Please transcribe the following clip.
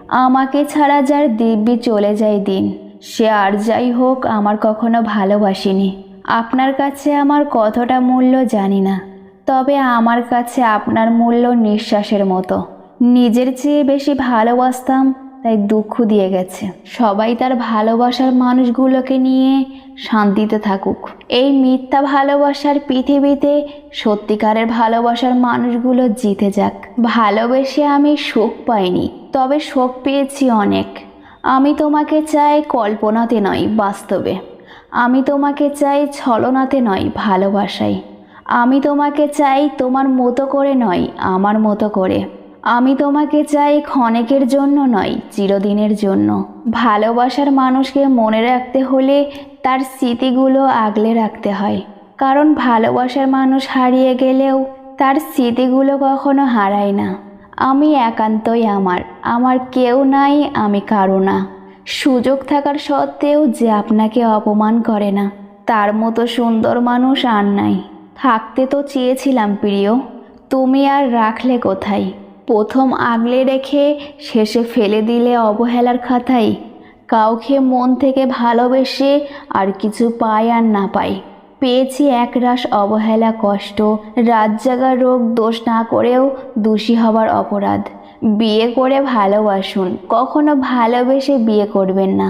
আমাকে ছাড়া যার দিব্যি চলে যায় দিন, সে আর যাই হোক আমার কখনো ভালোবাসেনি। আপনার কাছে আমার কতটা মূল্য জানি না, তবে আমার কাছে আপনার মূল্য নিঃশ্বাসের মতো। নিজের চেয়ে বেশি ভালোবাসতাম, তাই দুঃখ দিয়ে গেছে। সবাই তার ভালোবাসার মানুষগুলোকে নিয়ে শান্তিতে থাকুক। এই মিথ্যা ভালোবাসার পৃথিবীতে সত্যিকারের ভালোবাসার মানুষগুলো জিতে যাক। ভালোবেসে আমি সুখ পাইনি, তবে সুখ পেয়েছি অনেক। আমি তোমাকে চাই কল্পনাতে নয়, বাস্তবে। আমি তোমাকে চাই ছলনাতে নয়, ভালোবাসায়। আমি তোমাকে চাই তোমার মতো করে নয়, আমার মতো করে। আমি তোমাকে চাই ক্ষণিকের জন্য নয়, চিরদিনের জন্য। ভালোবাসার মানুষকে মনে রাখতে হলে তার স্মৃতিগুলো আগলে রাখতে হয়, কারণ ভালোবাসার মানুষ হারিয়ে গেলেও তার স্মৃতিগুলো কখনো হারায় না। আমি একান্তই আমার কেউ নাই, আমি কারো না। সুযোগ থাকার সত্ত্বেও যে আপনাকে অপমান করে না, তার মতো সুন্দর মানুষ আর নাই। থাকতে তো চেয়েছিলাম প্রিয়, তুমি আর রাখলে কোথায়? প্রথম আগলে রেখে শেষে ফেলে দিলে অবহেলার খাতায়। কাউকে মন থেকে ভালোবেসে আর কিছু পাই আর না পাই, পেয়েছি একরাশ অবহেলা, কষ্ট, রাত জাগার রোগ। দোষ না করেও দোষী হবার অপরাধ। বিয়ে করে ভালোবাসুন, কখনো ভালোবেসে বিয়ে করবেন না।